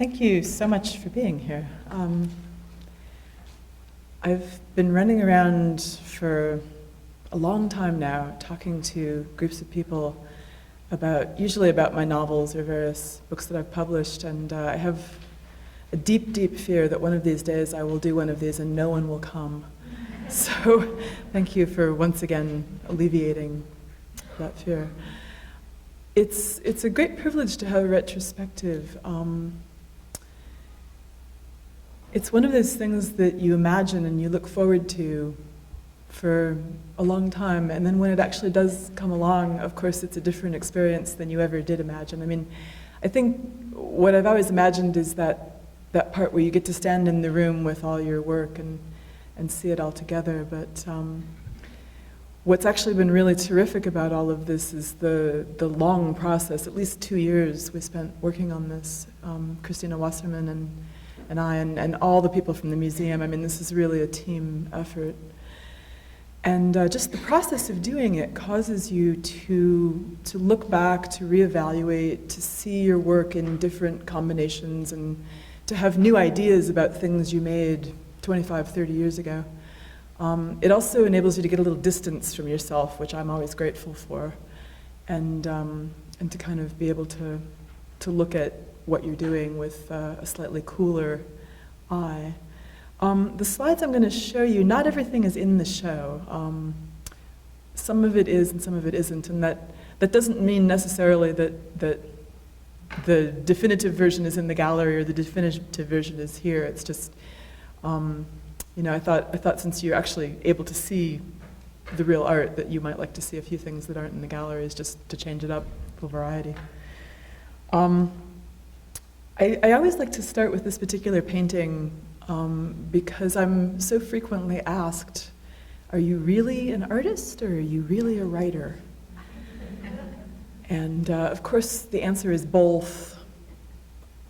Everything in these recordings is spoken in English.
Thank you so much for being here. I've been running around for a long time now, talking to groups of people usually about my novels or various books that I've published, and I have a deep, deep fear that one of these days I will do one of these and no one will come. So thank you for once again alleviating that fear. It's a great privilege to have a retrospective. It's one of those things that you imagine and you look forward to for a long time, and then when it actually does come along, of course, it's a different experience than you ever did imagine. I mean, I think what I've always imagined is that part where you get to stand in the room with all your work and see it all together, but what's actually been really terrific about all of this is the long process. At least 2 years we spent working on this, Christina Wasserman and I, and all the people from the museum. I mean, this is really a team effort. And just the process of doing it causes you to look back, to reevaluate, to see your work in different combinations, and to have new ideas about things you made 25, 30 years ago. It also enables you to get a little distance from yourself, which I'm always grateful for, and to kind of be able to look at what you're doing with a slightly cooler eye. The slides I'm going to show you, not everything is in the show. Some of it is and some of it isn't, and that doesn't mean necessarily that the definitive version is in the gallery or the definitive version is here. It's just, I thought since you're actually able to see the real art, that you might like to see a few things that aren't in the galleries, just to change it up for variety. I always like to start with this particular painting because I'm so frequently asked, are you really an artist or are you really a writer? And of course the answer is both.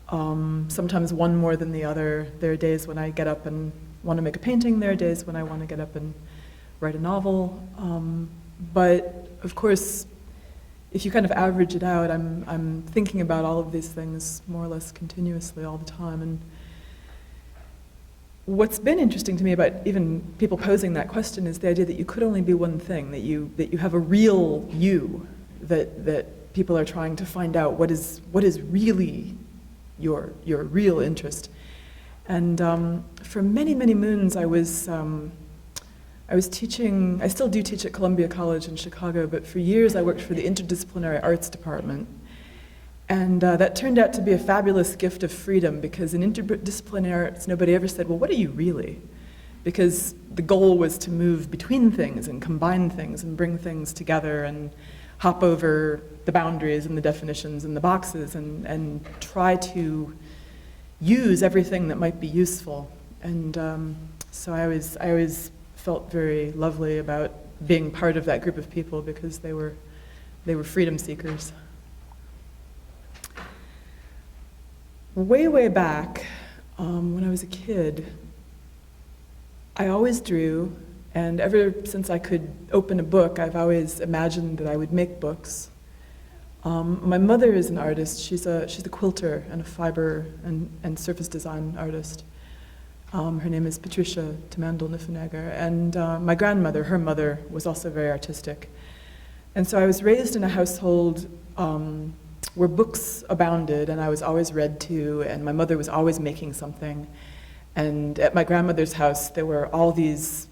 Sometimes one more than the other. There are days when I get up and want to make a painting, there are days when I want to get up and write a novel. But of course, if you kind of average it out, I'm thinking about all of these things more or less continuously all the time. And what's been interesting to me about even people posing that question is the idea that you could only be one thing, that you have a real you, that people are trying to find out what is really your real interest. And for many, many moons I was teaching. I still do teach at Columbia College in Chicago, but for years I worked for the interdisciplinary arts department. And that turned out to be a fabulous gift of freedom, because in interdisciplinary arts, nobody ever said, well, what are you really? Because the goal was to move between things and combine things and bring things together and hop over the boundaries and the definitions and the boxes and try to use everything that might be useful. And so I always felt very lovely about being part of that group of people, because they were freedom seekers. Way, way back, when I was a kid, I always drew, and ever since I could open a book, I've always imagined that I would make books. My mother is an artist. She's a quilter and a fiber and surface design artist. Her name is Patricia Niffenegger, and my grandmother, her mother, was also very artistic. And so I was raised in a household where books abounded, and I was always read to, and my mother was always making something. And at my grandmother's house, there were all these,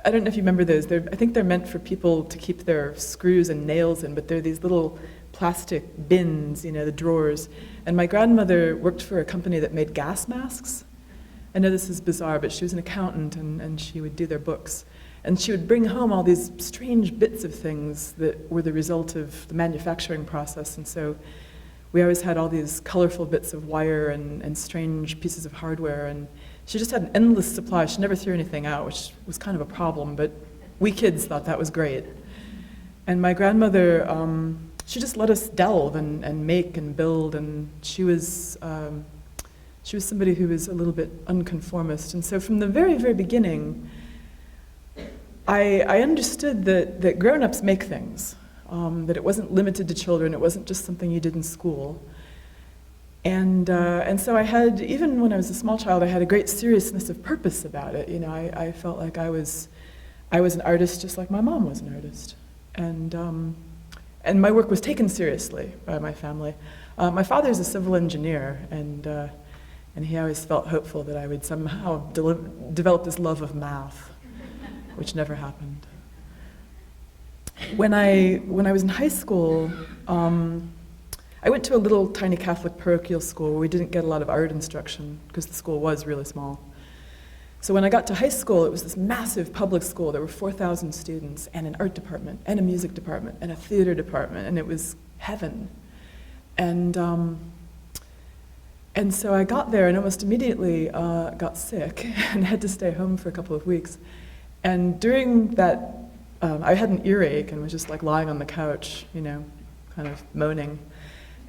I don't know if you remember those, I think they're meant for people to keep their screws and nails in, but they're these little plastic bins, the drawers. And my grandmother worked for a company that made gas masks. I know this is bizarre, but she was an accountant, and she would do their books. And she would bring home all these strange bits of things that were the result of the manufacturing process. And so we always had all these colorful bits of wire and strange pieces of hardware. And she just had an endless supply. She never threw anything out, which was kind of a problem, but we kids thought that was great. And my grandmother, she just let us delve and make and build, and she was somebody who was a little bit unconformist. And so from the very, very beginning, I understood that grown-ups make things, that it wasn't limited to children, it wasn't just something you did in school. And so I had, even when I was a small child, I had a great seriousness of purpose about it. You know, I felt like I was an artist just like my mom was an artist. And my work was taken seriously by my family. My father's a civil engineer, and he always felt hopeful that I would somehow develop this love of math, which never happened. When I was in high school, I went to a little tiny Catholic parochial school where we didn't get a lot of art instruction because the school was really small. So when I got to high school, it was this massive public school. There were 4,000 students and an art department and a music department and a theater department, and it was heaven. And so I got there and almost immediately got sick and had to stay home for a couple of weeks. And during that, I had an earache and was just like lying on the couch, you know, kind of moaning.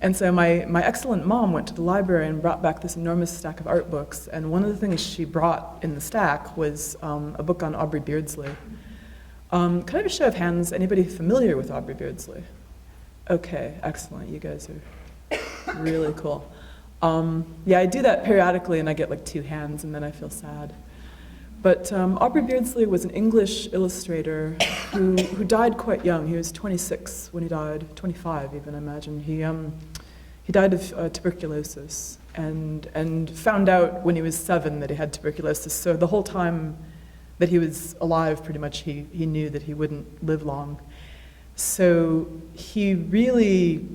And so my excellent mom went to the library and brought back this enormous stack of art books. And one of the things she brought in the stack was a book on Aubrey Beardsley. Can I have a show of hands? Anybody familiar with Aubrey Beardsley? Okay, excellent. You guys are really cool. Yeah, I do that periodically, and I get like 2 hands, and then I feel sad. But Aubrey Beardsley was an English illustrator who died quite young. He was 26 when he died, 25 even, I imagine. He died of tuberculosis and found out when he was 7 that he had tuberculosis. So the whole time that he was alive, pretty much, he knew that he wouldn't live long. So he really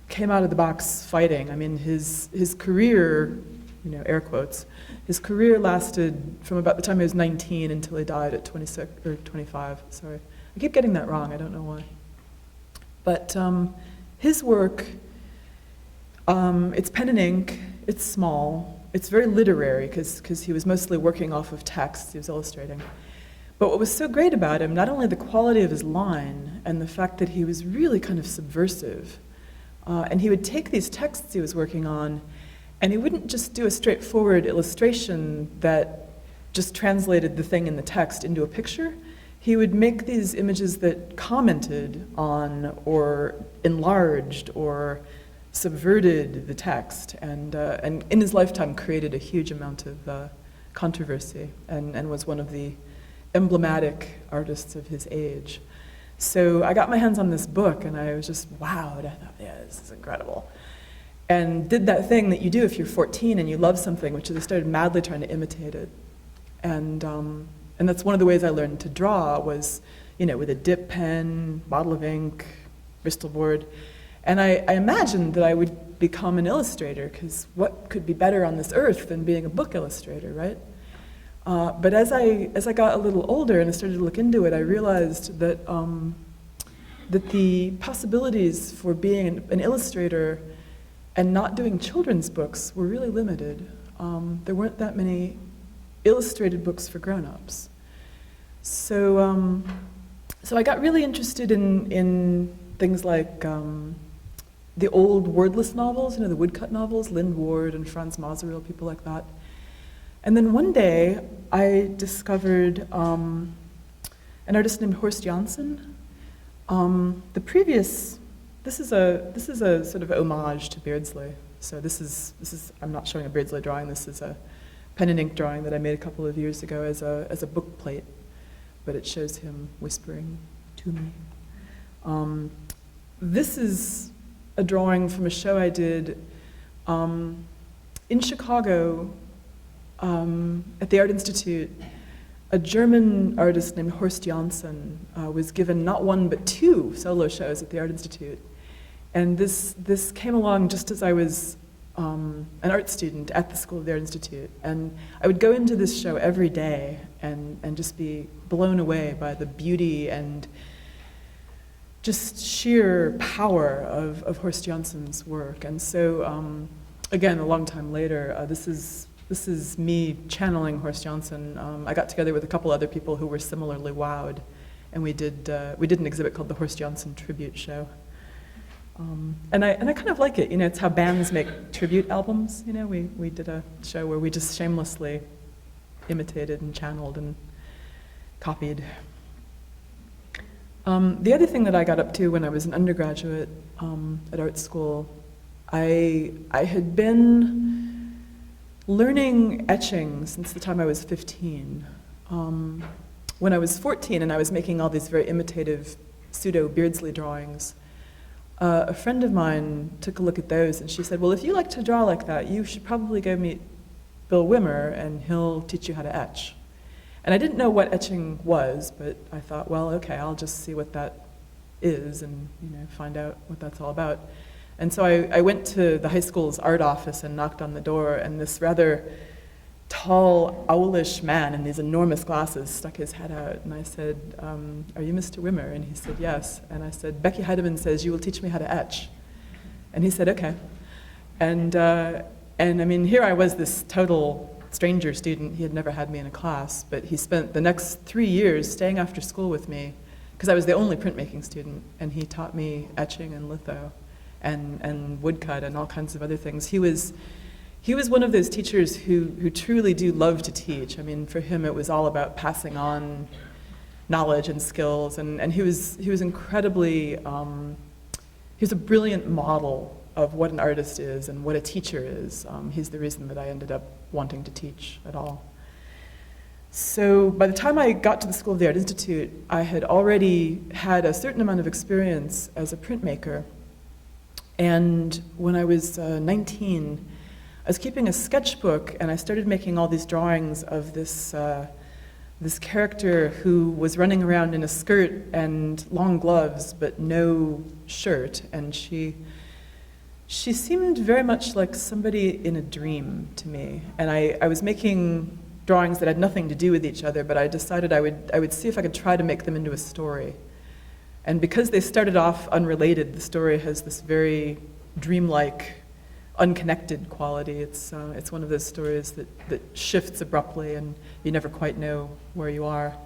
came out of the box fighting. I mean, his career, you know, air quotes, his career lasted from about the time he was 19 until he died at 26 or 25. Sorry, I keep getting that wrong. I don't know why. But his work, it's pen and ink. It's small. It's very literary because he was mostly working off of texts. He was illustrating. But what was so great about him, not only the quality of his line and the fact that he was really kind of subversive, and he would take these texts he was working on, and he wouldn't just do a straightforward illustration that just translated the thing in the text into a picture. He would make these images that commented on or enlarged or subverted the text, and in his lifetime created a huge amount of controversy and was one of the emblematic artists of his age. So I got my hands on this book, and I was just wowed. I thought, yeah, this is incredible. And did that thing that you do if you're 14 and you love something, which is I started madly trying to imitate it. And that's one of the ways I learned to draw was, you know, with a dip pen, bottle of ink, Bristol board. And I imagined that I would become an illustrator, because what could be better on this earth than being a book illustrator, right? But as I got a little older and I started to look into it, I realized that the possibilities for being an illustrator and not doing children's books were really limited. There weren't that many illustrated books for grown-ups. So I got really interested in things like the old wordless novels, you know, the woodcut novels, Lynn Ward and Franz Masereel, people like that. And then one day, I discovered an artist named Horst Janssen. This is a sort of homage to Beardsley. So this is I'm not showing a Beardsley drawing. This is a pen and ink drawing that I made a couple of years ago as a book plate, but it shows him whispering to me. This is a drawing from a show I did in Chicago at the Art Institute. A German artist named Horst Janssen was given not 1 but 2 solo shows at the Art Institute. And this came along just as I was an art student at the School of the Art Institute. And I would go into this show every day and just be blown away by the beauty and just sheer power of Horst Janssen's work. And so, again, a long time later, this is me channeling Horst Janssen. I got together with a couple other people who were similarly wowed, and we did an exhibit called the Horst Janssen Tribute Show. And I kind of like it. You know, it's how bands make tribute albums. You know, we did a show where we just shamelessly imitated and channeled and copied. The other thing that I got up to when I was an undergraduate at art school, I had been learning etching since the time I was 15. When I was 14 and I was making all these very imitative pseudo-Beardsley drawings, a friend of mine took a look at those and she said, well, if you like to draw like that, you should probably go meet Bill Wimmer and he'll teach you how to etch. And I didn't know what etching was, but I thought, well, okay, I'll just see what that is and find out what that's all about. And so I went to the high school's art office and knocked on the door, and this rather tall, owlish man in these enormous glasses stuck his head out, and I said, are you Mr. Wimmer? And he said, yes. And I said, Becky Heidemann says you will teach me how to etch. And he said, okay. And I mean, here I was, this total stranger student. He had never had me in a class, but he spent the next 3 years staying after school with me, because I was the only printmaking student, and he taught me etching and litho and woodcut and all kinds of other things. He was one of those teachers who truly do love to teach. I mean, for him it was all about passing on knowledge and skills, and he was incredibly, he was a brilliant model of what an artist is and what a teacher is. He's the reason that I ended up wanting to teach at all. So by the time I got to the School of the Art Institute, I had already had a certain amount of experience as a printmaker. And when I was 19, I was keeping a sketchbook, and I started making all these drawings of this character who was running around in a skirt and long gloves, but no shirt. And she seemed very much like somebody in a dream to me. And I was making drawings that had nothing to do with each other, but I decided I would see if I could try to make them into a story. And because they started off unrelated, the story has this very dreamlike, unconnected quality. It's one of those stories that shifts abruptly and you never quite know where you are.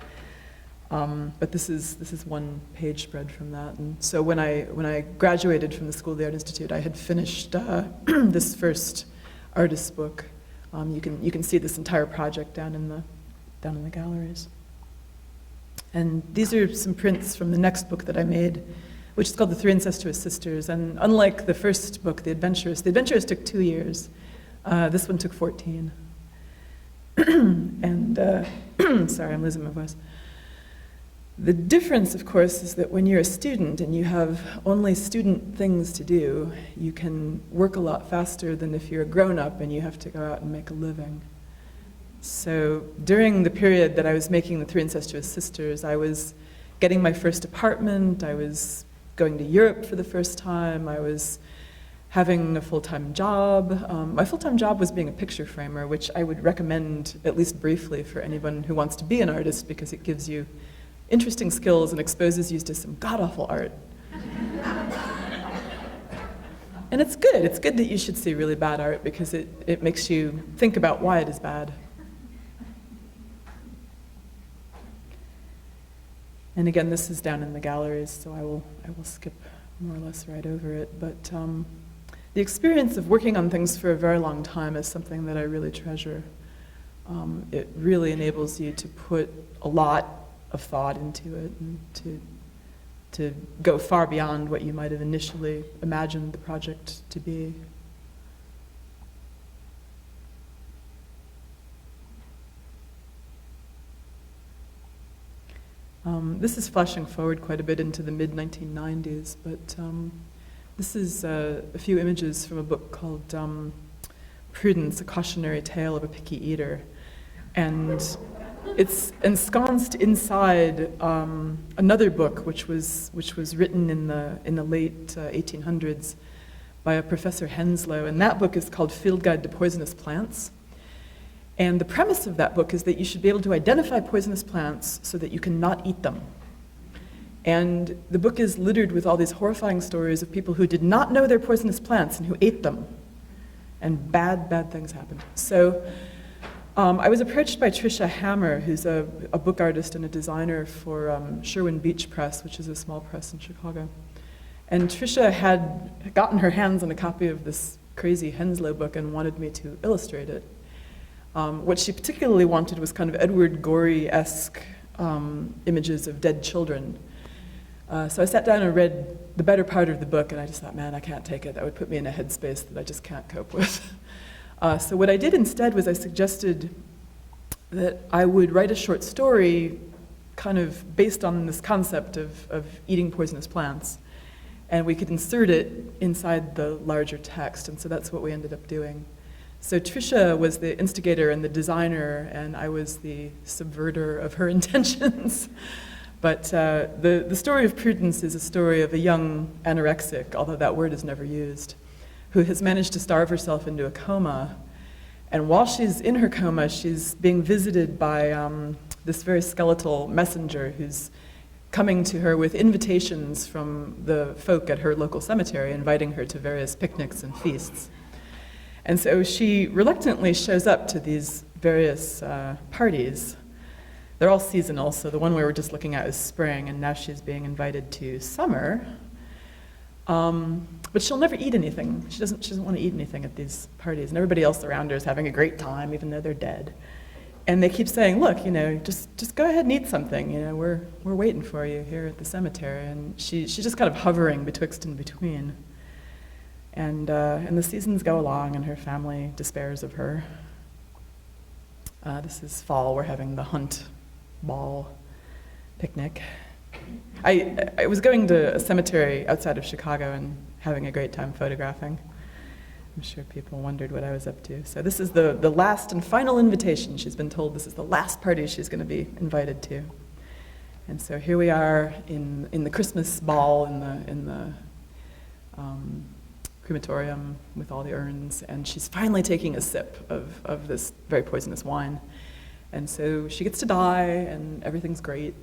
But this is one page spread from that. And so when I graduated from the School of the Art Institute, I had finished this first artist's book. You can see this entire project down in the galleries. And these are some prints from the next book that I made, which is called The Three Incestuous Sisters. And unlike the first book, The Adventurous took 2 years. This one took 14. And, sorry, I'm losing my voice. The difference, of course, is that when you're a student and you have only student things to do, you can work a lot faster than if you're a grown-up and you have to go out and make a living. So during the period that I was making The Three Incestuous Sisters, I was getting my first apartment, I was going to Europe for the first time, I was having a full-time job. My full-time job was being a picture framer, which I would recommend, at least briefly, for anyone who wants to be an artist, because it gives you interesting skills and exposes you to some god-awful art. And it's good that you should see really bad art, because it makes you think about why it is bad. And again, this is down in the galleries, so I will skip more or less right over it. But the experience of working on things for a very long time is something that I really treasure. It really enables you to put a lot of thought into it and to go far beyond what you might have initially imagined the project to be. This is flashing forward quite a bit into the mid-1990s, but this is a few images from a book called Prudence, A Cautionary Tale of a Picky Eater. And it's ensconced inside another book which was written in the late 1800s by a Professor Henslow, and that book is called Field Guide to Poisonous Plants. And the premise of that book is that you should be able to identify poisonous plants so that you can not eat them. And the book is littered with all these horrifying stories of people who did not know they're poisonous plants and who ate them. And bad things happened. So I was approached by Tricia Hammer, who's a book artist and a designer for Sherwin Beach Press, which is a small press in Chicago. And Tricia had gotten her hands on a copy of this crazy Henslow book and wanted me to illustrate it. What she particularly wanted was kind of Edward Gorey-esque images of dead children. So I sat down and read the better part of the book, and I just thought, man, I can't take it. That would put me in a headspace that I just can't cope with. So what I did instead was I suggested that I would write a short story kind of based on this concept of eating poisonous plants, and we could insert it inside the larger text, and so that's what we ended up doing. So Trisha was the instigator and the designer, and I was the subverter of her intentions. But the story of Prudence is a story of a young anorexic, although that word is never used, who has managed to starve herself into a coma. And while she's in her coma, she's being visited by this very skeletal messenger who's coming to her with invitations from the folk at her local cemetery, inviting her to various picnics and feasts. And so she reluctantly shows up to these various parties. They're all seasonal, so the one we were just looking at is spring, and now she's being invited to summer. But she'll never eat anything. She doesn't want to eat anything at these parties, and everybody else around her is having a great time, even though they're dead. And they keep saying, look, just go ahead and eat something. We're waiting for you here at the cemetery. And she's just kind of hovering betwixt and between. And the seasons go along, and her family despairs of her. This is fall. We're having the Hunt Ball picnic. I was going to a cemetery outside of Chicago and having a great time photographing. I'm sure people wondered what I was up to. So this is the last and final invitation. She's been told this is the last party she's going to be invited to. And so here we are in the Christmas ball in the crematorium with all the urns, and she's finally taking a sip of this very poisonous wine. And so she gets to die, and everything's great,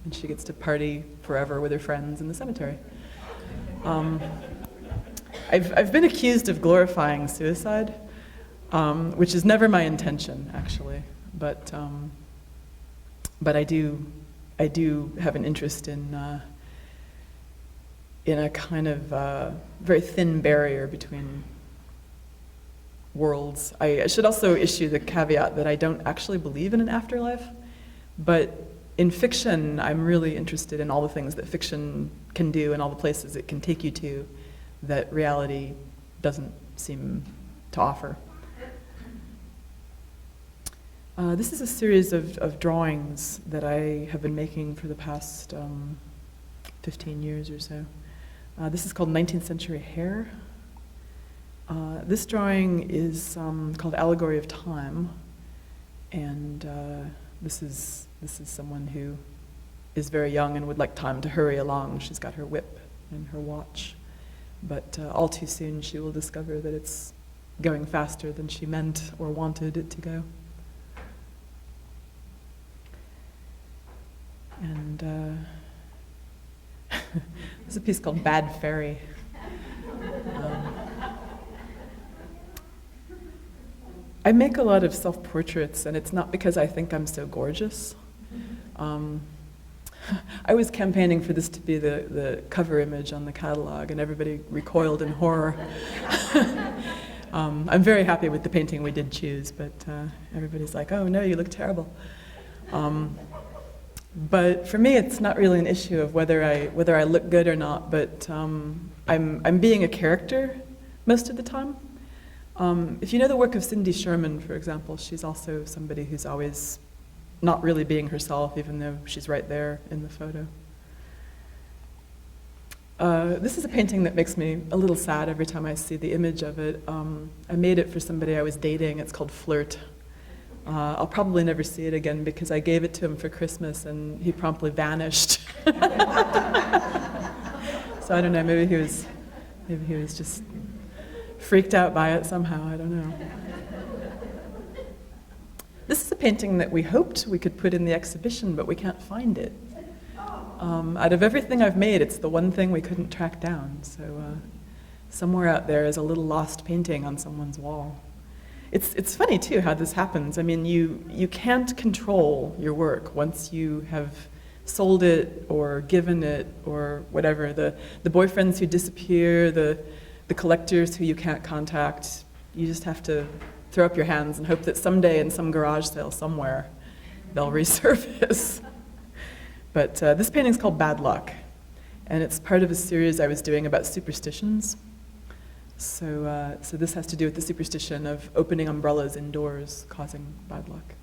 and she gets to party forever with her friends in the cemetery. I've been accused of glorifying suicide, which is never my intention, actually. But I do have an interest in a kind of very thin barrier between worlds. I should also issue the caveat that I don't actually believe in an afterlife, but in fiction, I'm really interested in all the things that fiction can do and all the places it can take you to that reality doesn't seem to offer. This is a series of drawings that I have been making for the past 15 years or so. This is called 19th Century Hair. This drawing is called Allegory of Time, and this is someone who is very young and would like time to hurry along. She's got her whip and her watch, but all too soon she will discover that it's going faster than she meant or wanted it to go. And there's a piece called Bad Fairy. I make a lot of self-portraits, and it's not because I think I'm so gorgeous. I was campaigning for this to be the cover image on the catalog, and everybody recoiled in horror. I'm very happy with the painting we did choose, but everybody's like, oh no, you look terrible. But for me, it's not really an issue of whether I look good or not, but I'm being a character most of the time. If you know the work of Cindy Sherman, for example, she's also somebody who's always not really being herself, even though she's right there in the photo. This is a painting that makes me a little sad every time I see the image of it. I made it for somebody I was dating. It's called Flirt. I'll probably never see it again because I gave it to him for Christmas and he promptly vanished. So I don't know, maybe he was just freaked out by it somehow, I don't know. This is a painting that we hoped we could put in the exhibition, but we can't find it. Out of everything I've made, it's the one thing we couldn't track down. So somewhere out there is a little lost painting on someone's wall. It's funny, too, how this happens. I mean, you can't control your work once you have sold it or given it or whatever. The boyfriends who disappear, the collectors who you can't contact, you just have to throw up your hands and hope that someday in some garage sale somewhere they'll resurface. But this painting's called Bad Luck. And it's part of a series I was doing about superstitions. So this has to do with the superstition of opening umbrellas indoors causing bad luck.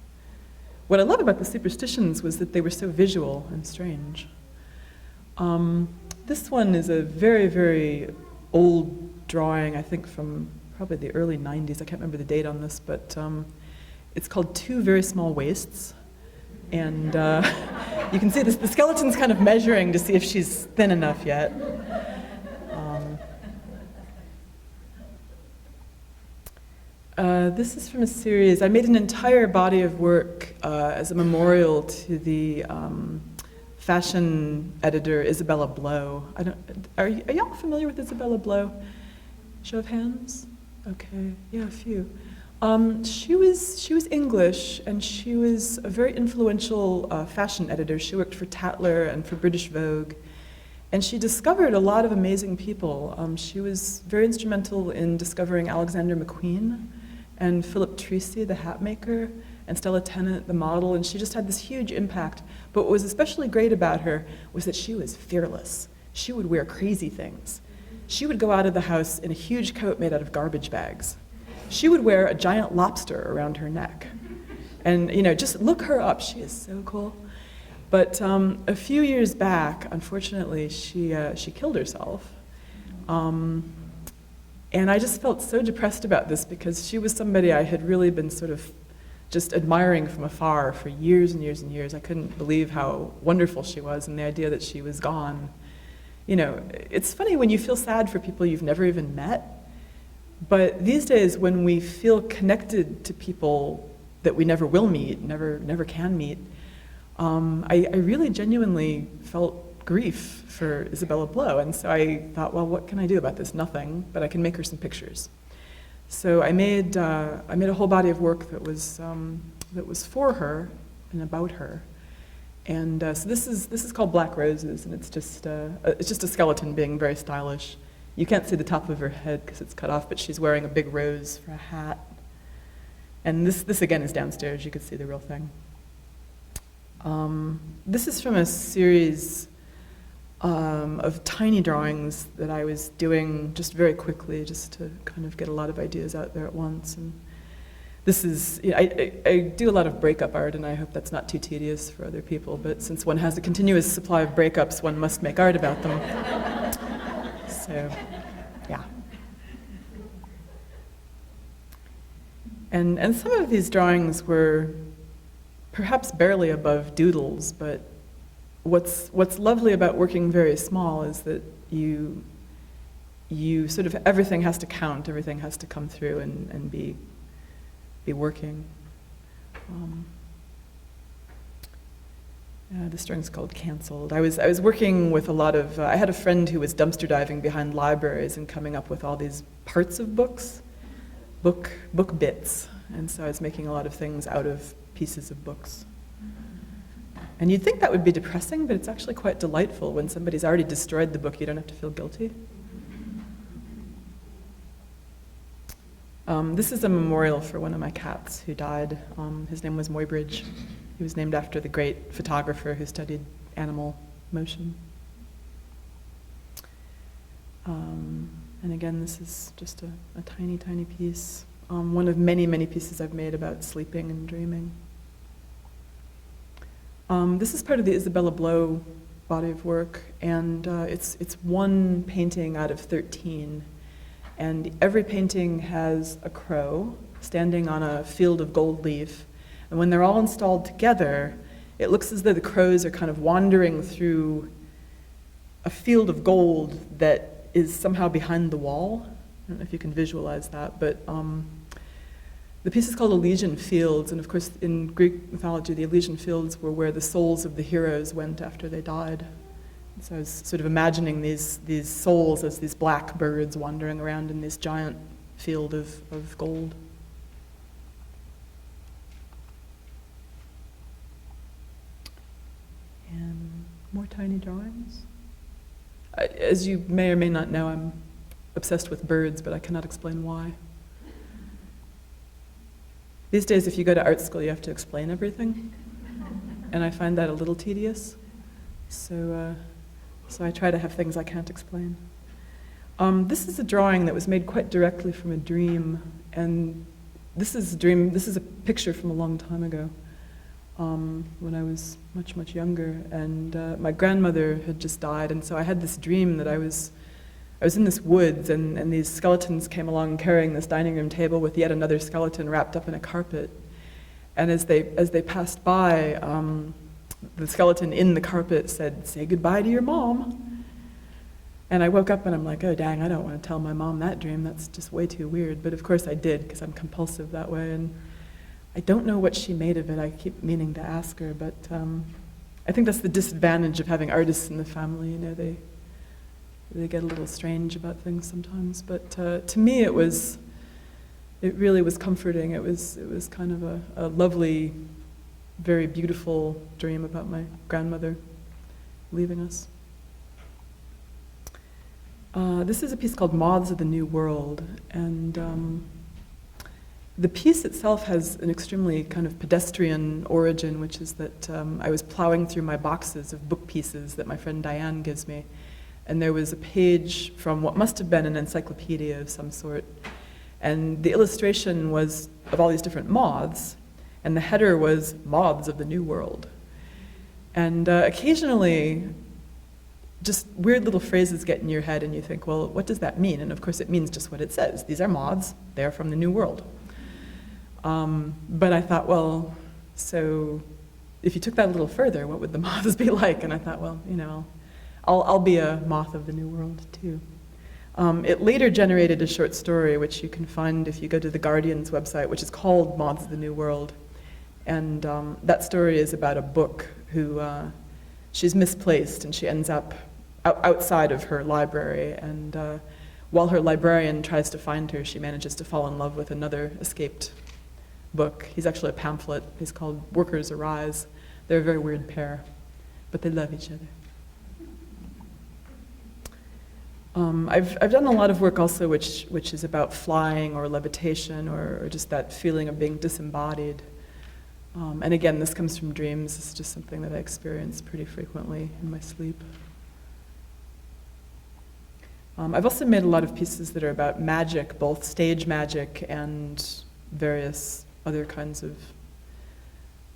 What I love about the superstitions was that they were so visual and strange. This one is a very, very old drawing, I think from probably the early 90s. I can't remember the date on this, but it's called Two Very Small Waists. And you can see this, the skeleton's kind of measuring to see if she's thin enough yet. This is from a series. I made an entire body of work as a memorial to the fashion editor Isabella Blow. Are y'all familiar with Isabella Blow? Show of hands? Okay, yeah, a few. She was English, and she was a very influential fashion editor. She worked for Tatler and for British Vogue, and she discovered a lot of amazing people. She was very instrumental in discovering Alexander McQueen and Philip Treacy, the hat maker, and Stella Tennant, the model, and she just had this huge impact. But what was especially great about her was that she was fearless. She would wear crazy things. She would go out of the house in a huge coat made out of garbage bags. She would wear a giant lobster around her neck. And, just look her up. She is so cool. But a few years back, unfortunately, she killed herself. And I just felt so depressed about this because she was somebody I had really been sort of just admiring from afar for years and years and years. I couldn't believe how wonderful she was, and the idea that she was gone. It's funny when you feel sad for people you've never even met, but these days when we feel connected to people that we never will meet, never can meet, I really genuinely felt grief for Isabella Blow, and so I thought, well, what can I do about this? Nothing, but I can make her some pictures. So I made a whole body of work that was for her and about her, and so this is called Black Roses, and it's just a skeleton being very stylish. You can't see the top of her head because it's cut off, but she's wearing a big rose for a hat. And this again is downstairs. You could see the real thing. This is from a series of tiny drawings that I was doing just very quickly, just to kind of get a lot of ideas out there at once. And this is, I do a lot of breakup art, and I hope that's not too tedious for other people, but since one has a continuous supply of breakups, one must make art about them. So, yeah. And some of these drawings were perhaps barely above doodles, but what's lovely about working very small is that you sort of, everything has to count, everything has to come through and be working. This drawing's called Cancelled. I was working with a lot of, I had a friend who was dumpster diving behind libraries and coming up with all these parts of books, book bits, and so I was making a lot of things out of pieces of books. And you'd think that would be depressing, but it's actually quite delightful. When somebody's already destroyed the book, you don't have to feel guilty. This is a memorial for one of my cats who died. His name was Muybridge. He was named after the great photographer who studied animal motion. And again, this is just a tiny, tiny piece. One of many, many pieces I've made about sleeping and dreaming. This is part of the Isabella Blow body of work, and it's one painting out of 13. And every painting has a crow standing on a field of gold leaf. And when they're all installed together, it looks as though the crows are kind of wandering through a field of gold that is somehow behind the wall. I don't know if you can visualize that, but the piece is called Elysian Fields, and of course in Greek mythology, the Elysian Fields were where the souls of the heroes went after they died. And so I was sort of imagining these souls as these black birds wandering around in this giant field of gold. And more tiny drawings. As you may or may not know, I'm obsessed with birds, but I cannot explain why. These days, if you go to art school, you have to explain everything, and I find that a little tedious. So So I try to have things I can't explain. This is a drawing that was made quite directly from a dream, and this is a picture from a long time ago, when I was much, much younger, and my grandmother had just died, and so I had this dream that I was in this woods, and these skeletons came along carrying this dining room table with yet another skeleton wrapped up in a carpet, and as they passed by, the skeleton in the carpet said, "Say goodbye to your mom." And I woke up and I'm like, oh dang, I don't want to tell my mom that dream, that's just way too weird. But of course I did, because I'm compulsive that way, and I don't know what she made of it. I keep meaning to ask her, but I think that's the disadvantage of having artists in the family, you know, they get a little strange about things sometimes. But to me it really was comforting. It was kind of a lovely, very beautiful dream about my grandmother leaving us. This is a piece called Moths of the New World, and the piece itself has an extremely kind of pedestrian origin, which is that I was plowing through my boxes of book pieces that my friend Diane gives me, and there was a page from what must have been an encyclopedia of some sort, and the illustration was of all these different moths, and the header was Moths of the New World. And occasionally, just weird little phrases get in your head and you think, well, what does that mean? And of course it means just what it says. These are moths, they're from the New World. But I thought, well, so if you took that a little further, what would the moths be like? And I thought, well, you know, I'll be a moth of the New World too. It later generated a short story, which you can find if you go to the Guardian's website, which is called Moths of the New World. And that story is about a book who, she's misplaced and she ends up outside of her library, and while her librarian tries to find her, she manages to fall in love with another escaped book. He's actually a pamphlet. He's called Workers Arise. They're a very weird pair, but they love each other. I've done a lot of work also which is about flying or levitation or just that feeling of being disembodied. And again, this comes from dreams. It's just something that I experience pretty frequently in my sleep. I've also made a lot of pieces that are about magic, both stage magic and various other kinds of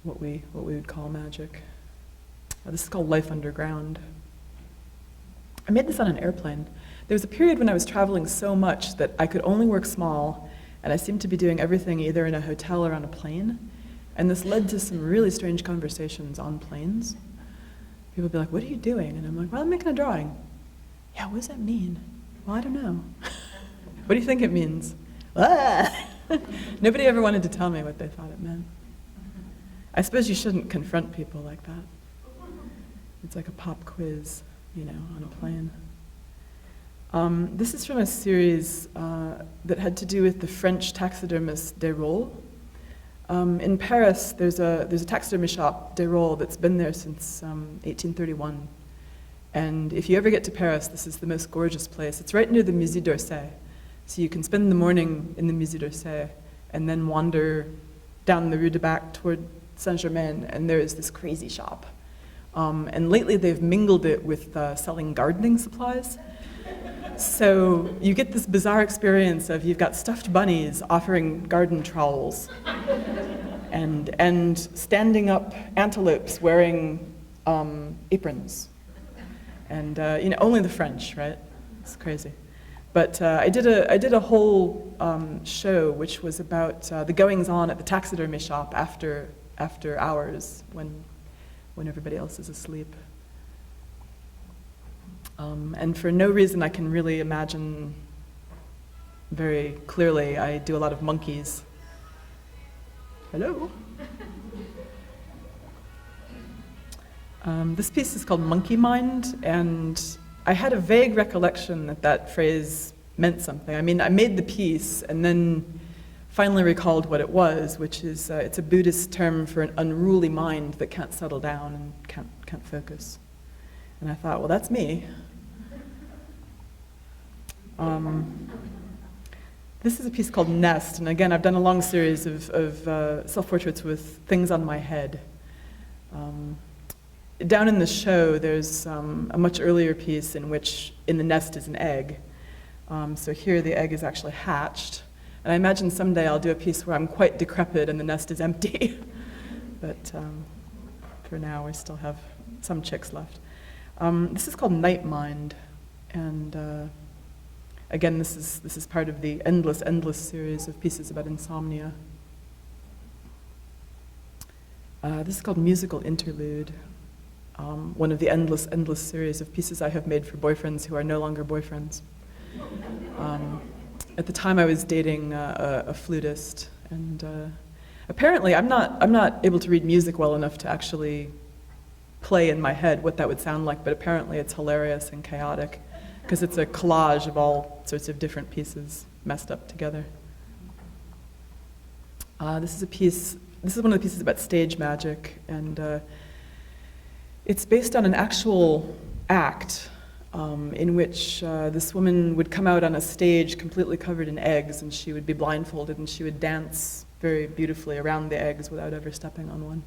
what we would call magic. This is called Life Underground. I made this on an airplane. There was a period when I was traveling so much that I could only work small, and I seemed to be doing everything either in a hotel or on a plane. And this led to some really strange conversations on planes. People would be like, what are you doing? And I'm like, well, I'm making a drawing. Yeah, what does that mean? Well, I don't know. What do you think it means? Nobody ever wanted to tell me what they thought it meant. I suppose you shouldn't confront people like that. It's like a pop quiz, you know, on a plane. This is from a series that had to do with the French taxidermist Desrolles. In Paris, there's a taxidermy shop, Desrolles, that's been there since 1831. And if you ever get to Paris, this is the most gorgeous place. It's right near the Musée d'Orsay. So you can spend the morning in the Musée d'Orsay and then wander down the Rue de Bac toward Saint-Germain, and there is this crazy shop. And lately they've mingled it with selling gardening supplies. So you get this bizarre experience of you've got stuffed bunnies offering garden trowels and standing up antelopes wearing aprons. And you know, only the French, right? It's crazy. But I did a whole show which was about the goings-on at the taxidermy shop after hours when everybody else is asleep. And for no reason I can really imagine very clearly, I do a lot of monkeys. Hello? This piece is called Monkey Mind, and I had a vague recollection that phrase meant something. I mean, I made the piece and then finally recalled what it was, which is it's a Buddhist term for an unruly mind that can't settle down and can't focus. And I thought, well, that's me. This is a piece called Nest, and again, I've done a long series of self-portraits with things on my head. down in the show, there's a much earlier piece in which in the nest is an egg. So here the egg is actually hatched. And I imagine someday I'll do a piece where I'm quite decrepit and the nest is empty. But for now, we still have some chicks left. This is called Night Mind. And again, this is part of the endless series of pieces about insomnia. This is called Musical Interlude. One of the endless series of pieces I have made for boyfriends who are no longer boyfriends. At the time I was dating a flutist, and apparently I'm not able to read music well enough to actually play in my head what that would sound like, but apparently it's hilarious and chaotic, because it's a collage of all sorts of different pieces messed up together. This is one of the pieces about stage magic, and it's based on an actual act in which this woman would come out on a stage completely covered in eggs, and she would be blindfolded, and she would dance very beautifully around the eggs without ever stepping on one.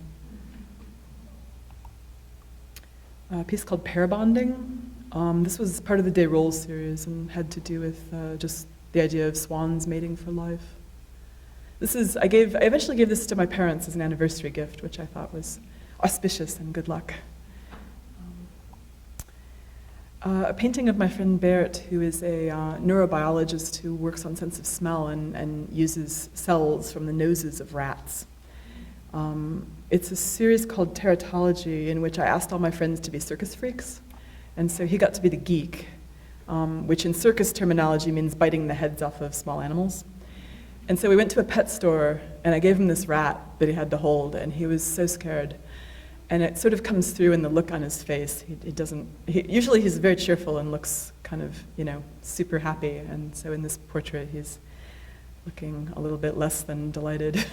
A piece called Pair Bonding. This was part of the Des Rolls series and had to do with just the idea of swans mating for life. I eventually gave this to my parents as an anniversary gift, which I thought was auspicious and good luck. A painting of my friend Bert, who is a neurobiologist who works on sense of smell and uses cells from the noses of rats. It's a series called Teratology, in which I asked all my friends to be circus freaks, and so he got to be the geek, which in circus terminology means biting the heads off of small animals. And so we went to a pet store, and I gave him this rat that he had to hold, and he was so scared. And it sort of comes through in the look on his face. Usually he's very cheerful and looks kind of, super happy. And so in this portrait, he's looking a little bit less than delighted.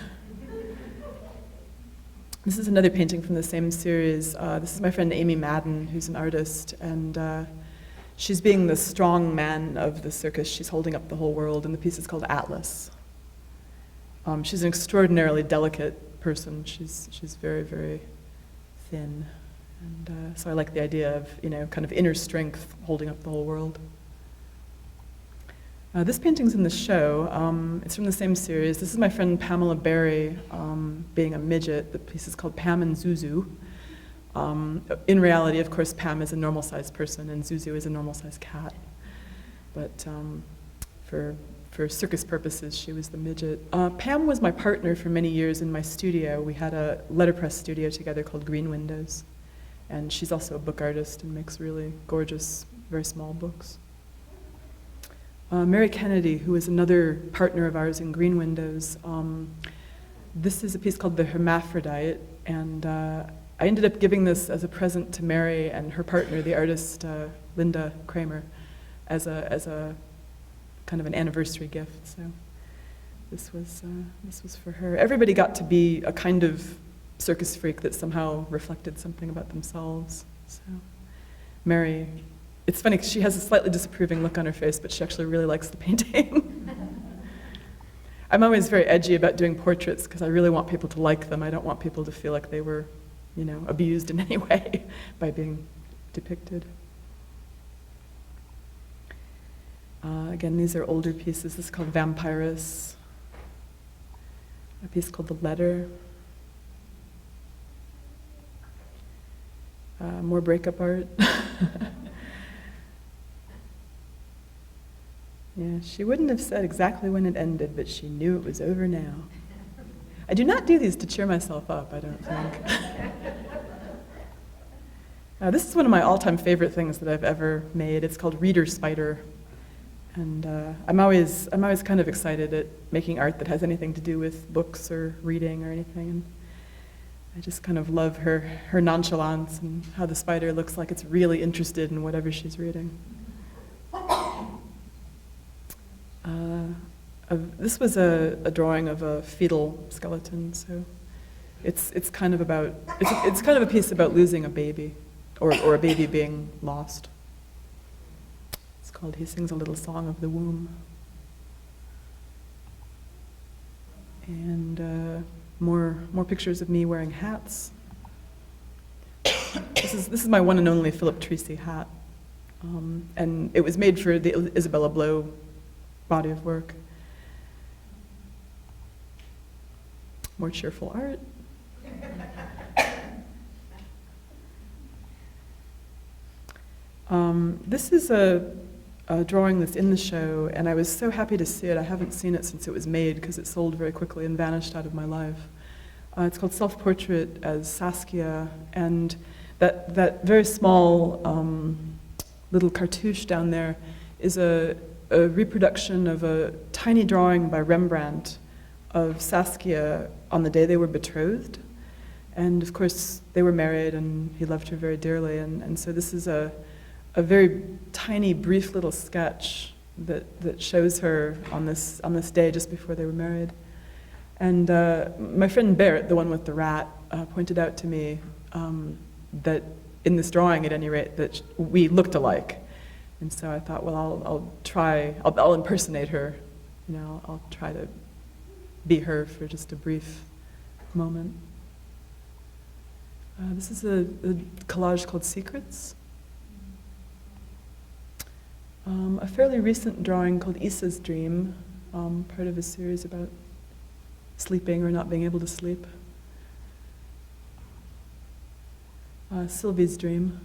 This is another painting from the same series. This is my friend Amy Madden, who's an artist. And she's being the strong man of the circus. She's holding up the whole world. And the piece is called Atlas. She's an extraordinarily delicate person. She's very, very thin, and so I like the idea of kind of inner strength holding up the whole world. This painting's in the show. It's from the same series. This is my friend Pamela Berry being a midget. The piece is called Pam and Zuzu. In reality, of course, Pam is a normal-sized person and Zuzu is a normal-sized cat. But for circus purposes, she was the midget. Pam was my partner for many years in my studio. We had a letterpress studio together called Green Windows. And she's also a book artist and makes really gorgeous, very small books. Mary Kennedy, who is another partner of ours in Green Windows. This is a piece called The Hermaphrodite. And I ended up giving this as a present to Mary and her partner, the artist Linda Kramer, as a kind of an anniversary gift. So this was for her. Everybody got to be a kind of circus freak that somehow reflected something about themselves. So Mary, it's funny because she has a slightly disapproving look on her face, but she actually really likes the painting. I'm always very edgy about doing portraits because I really want people to like them. I don't want people to feel like they were, abused in any way by being depicted. Again, these are older pieces. This is called Vampirus. A piece called The Letter. More breakup art. Yeah, she wouldn't have said exactly when it ended, but she knew it was over now. I do not do these to cheer myself up, I don't think. This is one of my all-time favorite things that I've ever made. It's called Reader Spider. And I'm always kind of excited at making art that has anything to do with books or reading or anything. And I just kind of love her nonchalance and how the spider looks like it's really interested in whatever she's reading. This was a drawing of a fetal skeleton, so it's kind of a piece about losing a baby, or a baby being lost. It's called He Sings a Little Song of the Womb. And more pictures of me wearing hats. This is my one and only Philip Treacy hat. And it was made for the Isabella Blow body of work. More cheerful art. This is a drawing that's in the show, and I was so happy to see it. I haven't seen it since it was made because it sold very quickly and vanished out of my life. It's called Self-Portrait as Saskia, and that very small little cartouche down there is a reproduction of a tiny drawing by Rembrandt of Saskia on the day they were betrothed. And of course, they were married and he loved her very dearly. And so this is a very tiny, brief little sketch that shows her on this day just before they were married. And my friend Bert, the one with the rat, pointed out to me that in this drawing, at any rate, that we looked alike. And so I thought, well, I'll impersonate her. You know, I'll try to be her for just a brief moment. This is a collage called Secrets. A fairly recent drawing called Issa's Dream, part of a series about sleeping or not being able to sleep. Sylvie's Dream.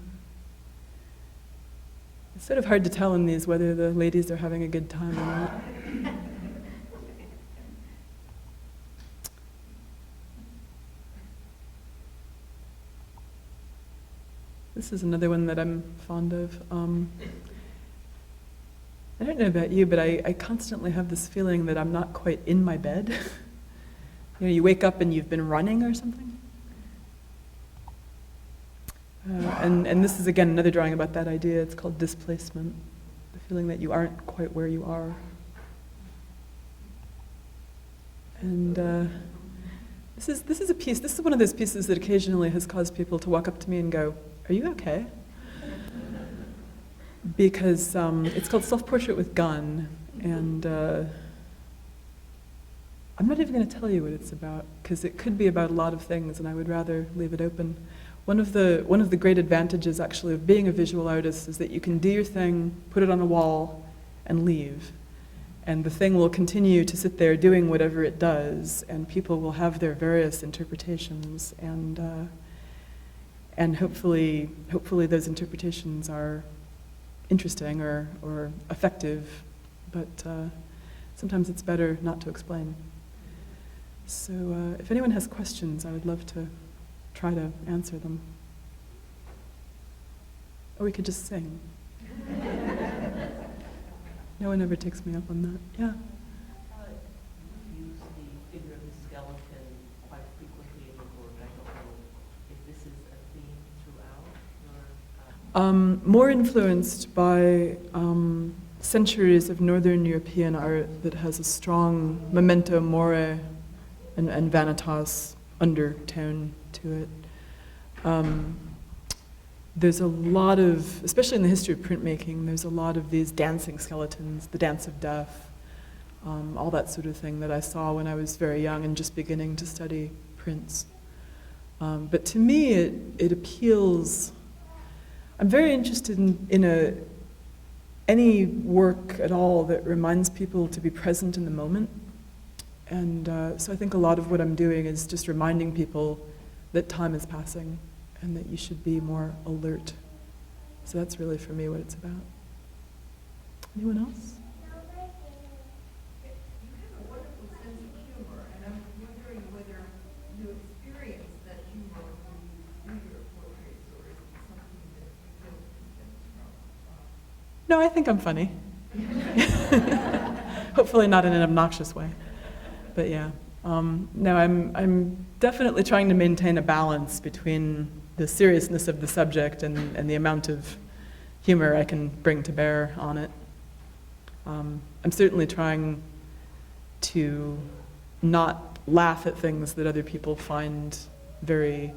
It's sort of hard to tell in these whether the ladies are having a good time or not. This is another one that I'm fond of. I don't know about you, but I constantly have this feeling that I'm not quite in my bed. You know, you wake up and you've been running or something. And this is, again, another drawing about that idea. It's called Displacement, the feeling that you aren't quite where you are. And this is a piece, this is one of those pieces that occasionally has caused people to walk up to me and go, "Are you okay?" Because it's called Self-Portrait with Gun, and I'm not even going to tell you what it's about, because it could be about a lot of things, and I would rather leave it open. One of the great advantages, actually, of being a visual artist is that you can do your thing, put it on a wall, and leave. And the thing will continue to sit there doing whatever it does, and people will have their various interpretations, and hopefully those interpretations are interesting or effective, but sometimes it's better not to explain. So if anyone has questions, I would love to try to answer them. Or we could just sing. No one ever takes me up on that. Yeah? You use the figure of the skeleton quite frequently in your work. I don't know if this is a theme throughout your... More influenced by centuries of Northern European art that has a strong memento mori and vanitas undertone to it. There's a lot of, especially in the history of printmaking, there's a lot of these dancing skeletons, the dance of death, all that sort of thing that I saw when I was very young and just beginning to study prints. But to me, it appeals. I'm very interested in any work at all that reminds people to be present in the moment. And so I think a lot of what I'm doing is just reminding people that time is passing and that you should be more alert. So that's really, for me, what it's about. Anyone else? You have a wonderful sense of humor, and I'm wondering whether you experience that humor when you do your portraits, or is it something that you feel distant from? No, I think I'm funny. Hopefully not in an obnoxious way. But yeah, no, I'm definitely trying to maintain a balance between the seriousness of the subject and the amount of humor I can bring to bear on it. I'm certainly trying to not laugh at things that other people find very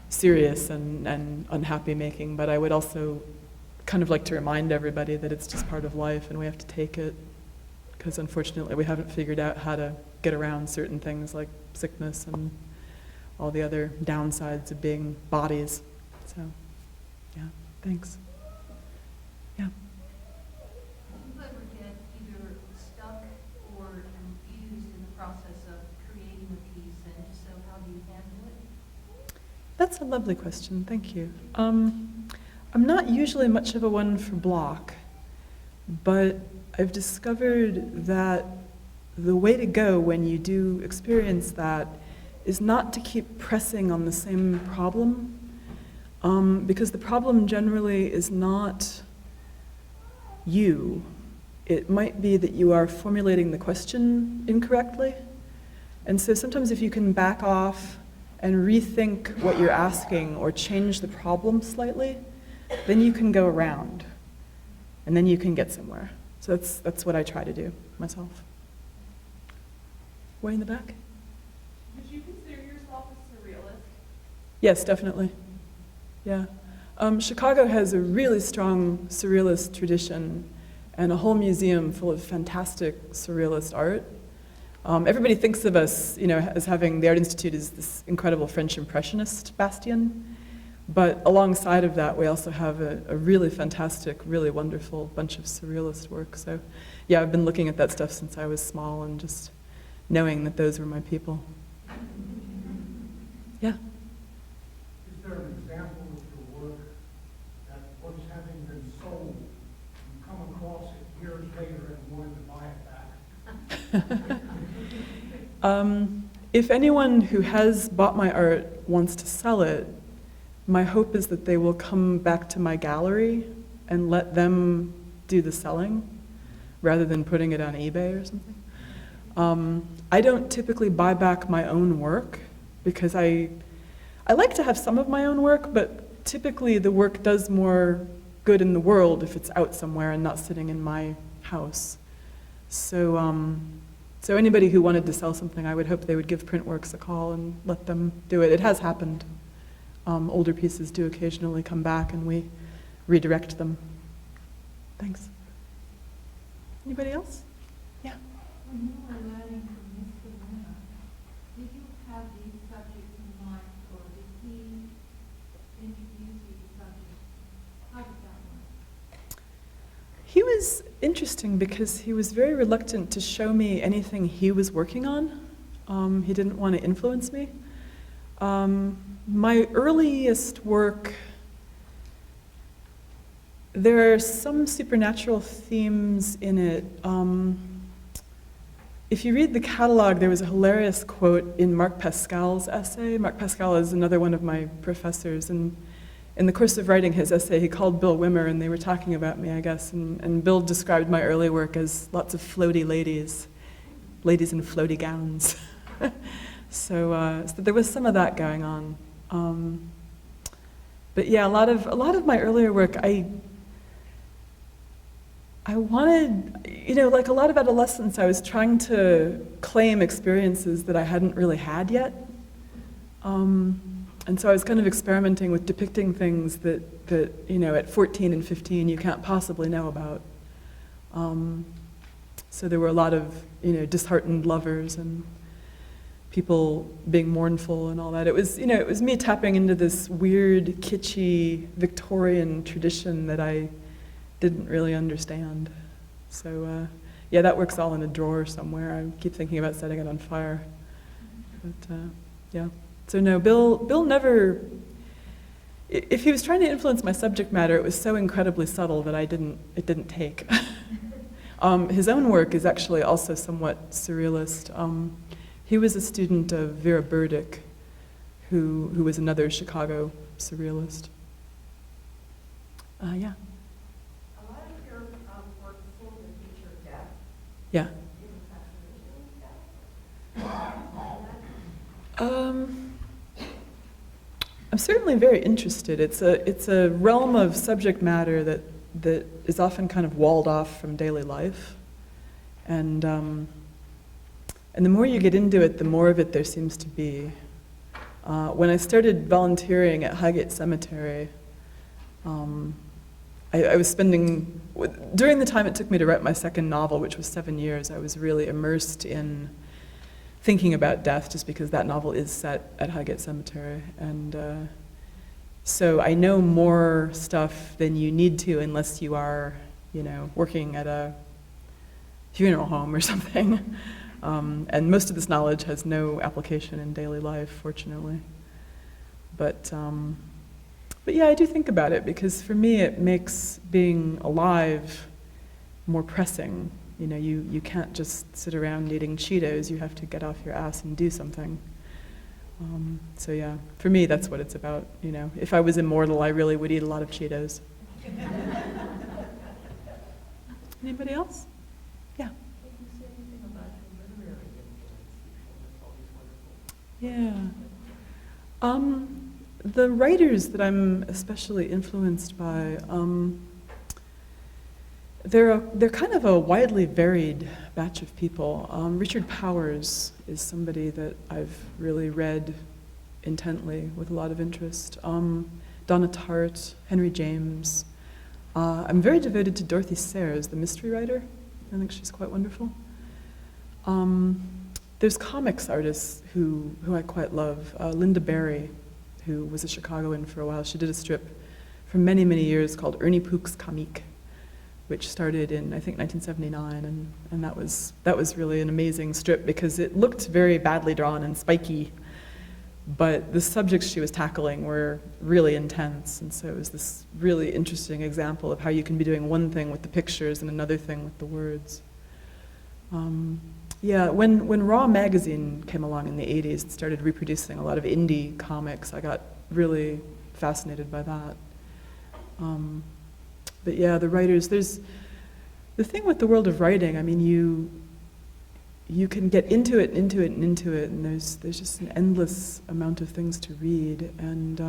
serious and unhappy making, but I would also kind of like to remind everybody that it's just part of life and we have to take it, because unfortunately we haven't figured out how to get around certain things like sickness and all the other downsides of being bodies. So, yeah, thanks. Yeah. Do you ever get either stuck or confused in the process of creating a piece, and if so, how do you handle it? That's a lovely question, thank you. I'm not usually much of a one for block, but I've discovered that the way to go when you do experience that is not to keep pressing on the same problem, because the problem generally is not you. It might be that you are formulating the question incorrectly. And so sometimes if you can back off and rethink what you're asking or change the problem slightly, then you can go around, and then you can get somewhere. So that's what I try to do myself. Way in the back? Would you consider yourself a surrealist? Yes, definitely. Yeah. Chicago has a really strong surrealist tradition and a whole museum full of fantastic surrealist art. Everybody thinks of us, as having the Art Institute as this incredible French Impressionist bastion. But alongside of that, we also have a really fantastic, really wonderful bunch of surrealist work. So, yeah, I've been looking at that stuff since I was small and just knowing that those were my people. Yeah? Is there an example of your work that once having been sold, you come across it years later and wanted to buy it back? If anyone who has bought my art wants to sell it, my hope is that they will come back to my gallery and let them do the selling rather than putting it on eBay or something. I don't typically buy back my own work because I like to have some of my own work, but typically the work does more good in the world if it's out somewhere and not sitting in my house. So anybody who wanted to sell something, I would hope they would give Printworks a call and let them do it. It has happened. Older pieces do occasionally come back and we redirect them. Thanks. Anybody else? Yeah. When you were learning from Mr. Winner, did you have these subjects in mind, or did he introduce these subjects? How did that work? He was interesting because he was very reluctant to show me anything he was working on. He didn't want to influence me. My earliest work, there are some supernatural themes in it. If you read the catalog, there was a hilarious quote in Marc Pascal's essay. Marc Pascal is another one of my professors, and in the course of writing his essay, he called Bill Wimmer, and they were talking about me, I guess, and Bill described my early work as lots of floaty ladies in floaty gowns. So there was some of that going on. But yeah, a lot of my earlier work, I wanted, like a lot of adolescence, I was trying to claim experiences that I hadn't really had yet. And so I was kind of experimenting with depicting things that at 14 and 15 you can't possibly know about. So there were a lot of, disheartened lovers and people being mournful and all that. It was me tapping into this weird, kitschy Victorian tradition that I didn't really understand. So yeah, that work's all in a drawer somewhere. I keep thinking about setting it on fire. But yeah. So no, Bill never, if he was trying to influence my subject matter, it was so incredibly subtle that it didn't take. His own work is actually also somewhat surrealist. He was a student of Vera Burdick, who was another Chicago surrealist. Yeah. A lot of your work seems to feature death. Yeah. Do you have fascination with death? I'm certainly very interested. It's a realm of subject matter that is often kind of walled off from daily life, and the more you get into it, the more of it there seems to be. When I started volunteering at Highgate Cemetery, I was spending, during the time it took me to write my second novel, which was 7 years, I was really immersed in thinking about death, just because that novel is set at Highgate Cemetery. And so I know more stuff than you need to unless you are, working at a funeral home or something. And most of this knowledge has no application in daily life, fortunately. But yeah, I do think about it, because for me it makes being alive more pressing. You can't just sit around eating Cheetos, you have to get off your ass and do something. So yeah, for me that's what it's about. If I was immortal, I really would eat a lot of Cheetos. Anybody else? Yeah. Can you say anything about your literary influence? That's always wonderful. Yeah. The writers that I'm especially influenced by, they're kind of a widely varied batch of people. Richard Powers is somebody that I've really read intently with a lot of interest. Donna Tartt, Henry James. I'm very devoted to Dorothy Sayers, the mystery writer. I think she's quite wonderful. There's comics artists who I quite love. Linda Barry, who was a Chicagoan for a while. She did a strip for many, many years called Ernie Pook's Comique, which started in, I think, 1979, and that was really an amazing strip because it looked very badly drawn and spiky, but the subjects she was tackling were really intense, and so it was this really interesting example of how you can be doing one thing with the pictures and another thing with the words. Yeah, when Raw magazine came along in the 80s and started reproducing a lot of indie comics, I got really fascinated by that. But yeah, the writers, there's the thing with the world of writing, I mean, you can get into it, and there's just an endless amount of things to read. And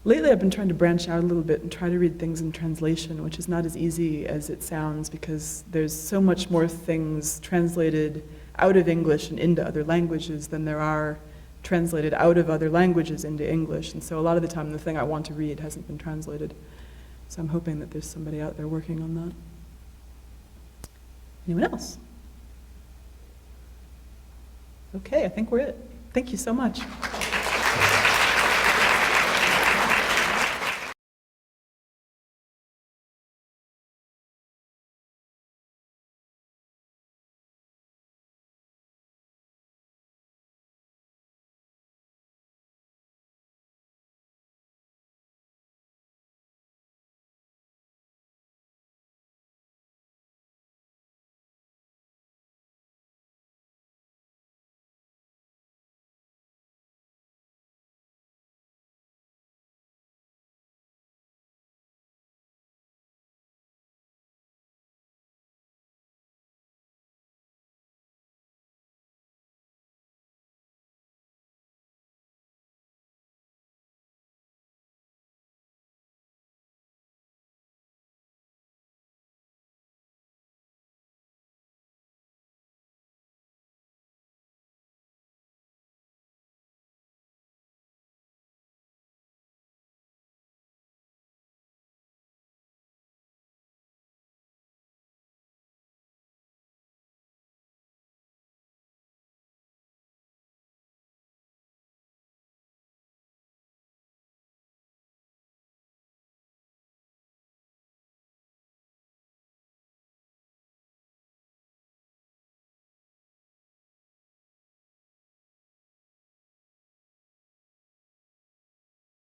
lately I've been trying to branch out a little bit and try to read things in translation, which is not as easy as it sounds because there's so much more things translated out of English and into other languages than there are translated out of other languages into English. And so a lot of the time the thing I want to read hasn't been translated. So I'm hoping that there's somebody out there working on that. Anyone else? Okay, I think we're it. Thank you so much.